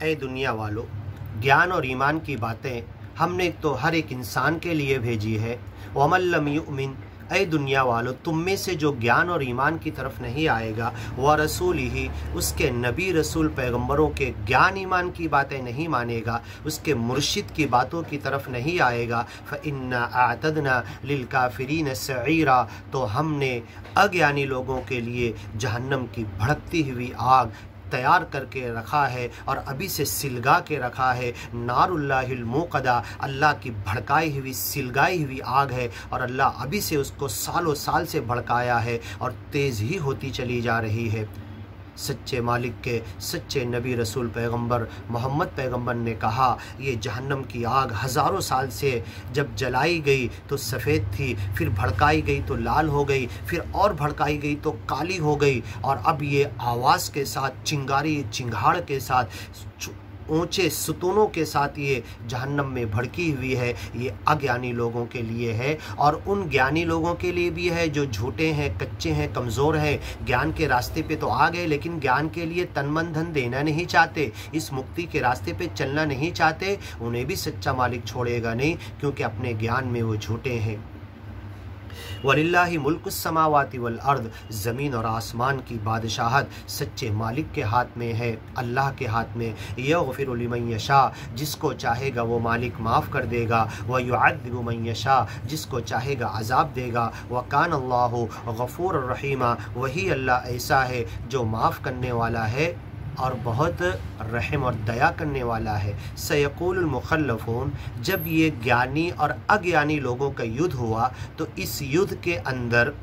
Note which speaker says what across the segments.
Speaker 1: ए दुनिया वालों, ज्ञान और ईमान की बातें हमने तो हर एक इंसान के लिए भेजी है। वमन लम युमिन, ए दुनिया वालों, तुम में से जो ज्ञान और ईमान की तरफ नहीं आएगा, व रसूल ही, उसके नबी रसूल पैगंबरों के ज्ञान ईमान की बातें नहीं मानेगा, उसके मुर्शिद की बातों की तरफ नहीं आएगा, फ़इन्ना आतदना लिलकाफिरीन सईरा, तो हमने अज्ञानी लोगों के लिए जहन्नम की भड़कती हुई आग तैयार करके रखा है और अभी से सिलगा के रखा है। नारुल्लाहिल मुक़दा, अल्लाह की भड़काई हुई सिलगाई हुई आग है और अल्लाह अभी से उसको सालों साल से भड़काया है और तेज़ ही होती चली जा रही है। सच्चे मालिक के सच्चे नबी रसूल पैगंबर मोहम्मद पैगंबर ने कहा, ये जहन्नम की आग हज़ारों साल से जब जलाई गई तो सफ़ेद थी, फिर भड़काई गई तो लाल हो गई, फिर और भड़काई गई तो काली हो गई, और अब ये आवाज़ के साथ, चिंगारी चिंगाड़ के साथ, ऊंचे सुतूनों के साथ ये जहन्नम में भड़की हुई है। ये अज्ञानी लोगों के लिए है और उन ज्ञानी लोगों के लिए भी है जो झूठे हैं, कच्चे हैं, कमज़ोर हैं, ज्ञान के रास्ते पे तो आ गए लेकिन ज्ञान के लिए तन मन धन देना नहीं चाहते, इस मुक्ति के रास्ते पे चलना नहीं चाहते। उन्हें भी सच्चा मालिक छोड़ेगा नहीं, क्योंकि अपने ज्ञान में वो झूठे हैं। वलिल्लाहि मुल्कुस समावाति वल अर्द, ज़मीन और आसमान की बादशाहत सच्चे मालिक के हाथ में है, अल्लाह के हाथ में। यग़फ़िरु लिमन यशा, जिसको चाहेगा वो मालिक माफ़ कर देगा, व युअज़्ज़िबु मन यशा, जिसको चाहेगा अज़ाब देगा। व कान अल्लाहु गफ़ूर रहीमा, वही अल्लाह ऐसा है जो माफ़ करने वाला है और बहुत रहम और दया करने वाला है। सयक़ूलुल मुख़ल्लफ़ून, जब ये ज्ञानी और अज्ञानी लोगों का युद्ध हुआ तो इस युद्ध के अंदर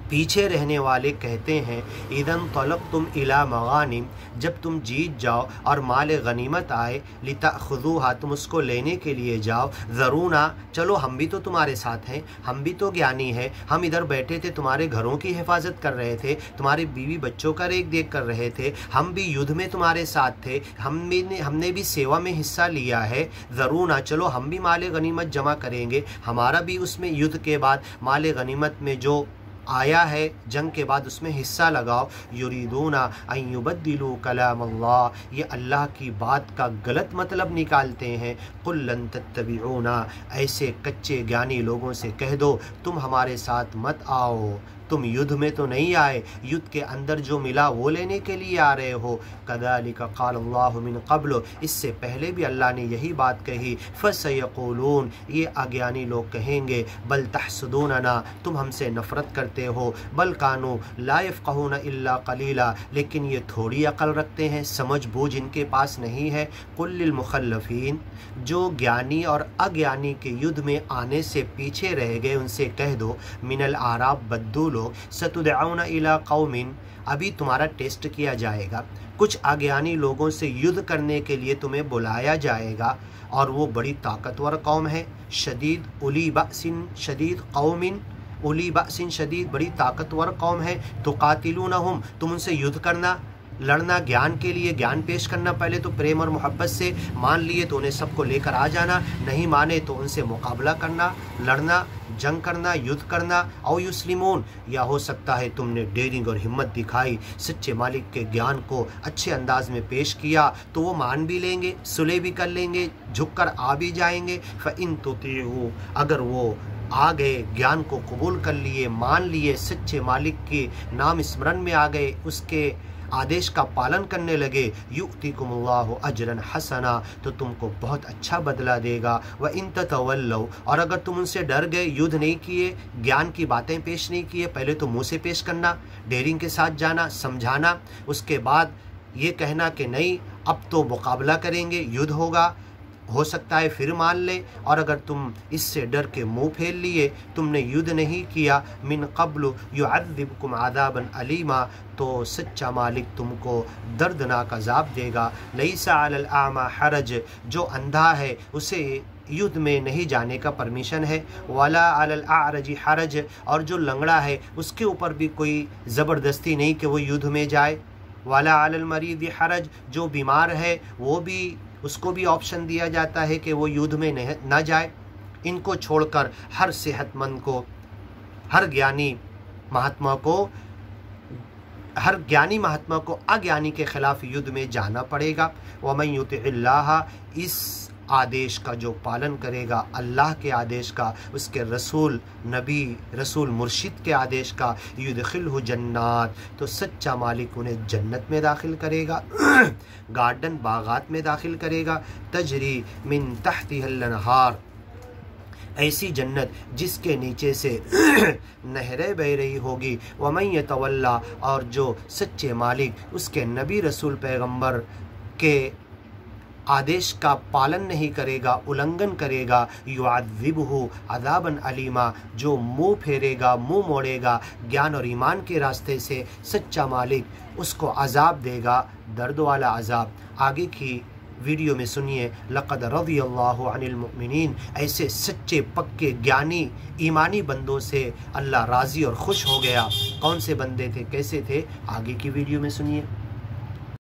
Speaker 1: पीछे रहने वाले कहते हैं, इदन तलक़्तुम इला मग़ानिम, जब तुम जीत जाओ और माल गनीमत आए, लिताख़ुज़ूहा, तुम उसको लेने के लिए जाओ, ज़रूना, चलो हम भी तो तुम्हारे साथ हैं, हम भी तो ज्ञानी हैं, हम इधर बैठे थे, तुम्हारे घरों की हिफाजत कर रहे थे, तुम्हारे बीवी बच्चों का रेख देख कर रहे थे, हम भी युद्ध में तुम्हारे साथ थे, हमने भी सेवा में हिस्सा लिया है, ज़रूना, चलो हम भी माल गनीमत जमा करेंगे, हमारा भी उसमें युद्ध के बाद माल गनीमत में जो आया है जंग के बाद उसमें हिस्सा लगाओ। युरीदूना अन युबद्दिलू कलाम अल्लाह, ये अल्लाह की बात का गलत मतलब निकालते हैं। कुल लन तत्तबिऊना, ऐसे कच्चे ज्ञानी लोगों से कह दो तुम हमारे साथ मत आओ, तुम युद्ध में तो नहीं आए, युद्ध के अंदर जो मिला वो लेने के लिए आ रहे हो। कज़ालिका क़ाल अल्लाहु मिन क़ब्ल, इससे पहले भी अल्लाह ने यही बात कही। फ़सयक़ूलून, ये अज्ञानी लोग कहेंगे, बल तहसुदूनना, तुम हमसे नफ़रत करते हो, बल कानू ला यफ़क़हून इल्ला क़लीला, लेकिन ये थोड़ी अक़ल रखते हैं, समझ बूझ इनके पास नहीं है। कुल लिल मुख़ल्लफ़ीन, जो ज्ञानी और अज्ञानी के युद्ध में आने से पीछे रह गए उनसे कह दो, मिनल आराब बद्दू लोग, सतुदअउना इला कौमिन, अभी तुम्हारा टेस्ट किया जाएगा, कुछ अज्ञानी लोगों से युद्ध करने के लिए तुम्हें बुलाया जाएगा और वो बड़ी ताकतवर कौम है। शदीद उली बअसिन शदीद कौमिन, उली बअसिन शदीद, बड़ी ताकतवर कौम है। तो कातिलूनहुम, तुम उनसे युद्ध करना, लड़ना, ज्ञान के लिए ज्ञान पेश करना, पहले तो प्रेम और मोहब्बत से, मान लिए तो उन्हें सबको लेकर आ जाना, नहीं माने तो उनसे मुकाबला करना, लड़ना, जंग करना, युद्ध करना। औ युस्लिमून, या हो सकता है तुमने डेयरिंग और हिम्मत दिखाई, सच्चे मालिक के ज्ञान को अच्छे अंदाज में पेश किया तो वो मान भी लेंगे, सुलह भी कर लेंगे, झुककर आ भी जाएंगे। फ़इन तुतीऊ, अगर वो आ गए, ज्ञान को कबूल कर लिए, मान लिए, सच्चे मालिक के नाम स्मरण में आ गए, उसके आदेश का पालन करने लगे, युअतिकुमुल्लाहु अजरन हसना, तो तुमको बहुत अच्छा बदला देगा। व इन ततवल्लौ, और अगर तुम उनसे डर गए, युद्ध नहीं किए, ज्ञान की बातें पेश नहीं किए, पहले तो मुँह से पेश करना, डेयरिंग के साथ जाना, समझाना, उसके बाद ये कहना कि नहीं अब तो मुकाबला करेंगे, युद्ध होगा, हो सकता है फिर मान ले, और अगर तुम इससे डर के मुंह फेर लिए, तुमने युद्ध नहीं किया, मिन क़ब्लु युअज़्ज़िबकुम अज़ाबन अलीमा, तो सच्चा मालिक तुमको दर्दनाक अज़ाब देगा। लैसा अलल आमा हरज, जो अंधा है उसे युद्ध में नहीं जाने का परमिशन है। वाला अलल आरजी हरज, और जो लंगड़ा है उसके ऊपर भी कोई ज़बरदस्ती नहीं कि वो युद्ध में जाए। वाला अलल मरीज़ हरज, जो बीमार है वो भी, उसको भी ऑप्शन दिया जाता है कि वो युद्ध में न जाए। इनको छोड़कर हर सेहतमंद को, हर ज्ञानी महात्मा को हर ज्ञानी महात्मा को अज्ञानी के खिलाफ युद्ध में जाना पड़ेगा। वमन युतिल्लाह, इस आदेश का जो पालन करेगा, अल्लाह के आदेश का, उसके रसूल नबी रसूल मुर्शिद के आदेश का, युदखिलहु जन्नात, तो सच्चा मालिक उन्हें जन्नत में दाखिल करेगा, गार्डन बागात में दाखिल करेगा, तजरी मिन तहतिहल अनहार, ऐसी जन्नत जिसके नीचे से नहरें बह रही होगी। वमन यतवल्ला, और जो सच्चे मालिक उसके नबी रसूल पैगंबर के आदेश का पालन नहीं करेगा, उल्लंघन करेगा, युअज़िबहु अज़ाबन अलीमा, जो मुंह फेरेगा, मुंह मोड़ेगा ज्ञान और ईमान के रास्ते से, सच्चा मालिक उसको अजाब देगा, दर्द वाला अजाब। आगे की वीडियो में सुनिए, लक़द रज़ियल्लाहु अनिल मुमिनीन, ऐसे सच्चे पक्के ज्ञानी ईमानी बंदों से अल्लाह राज़ी और खुश हो गया। कौन से बंदे थे, कैसे थे, आगे की वीडियो में सुनिए।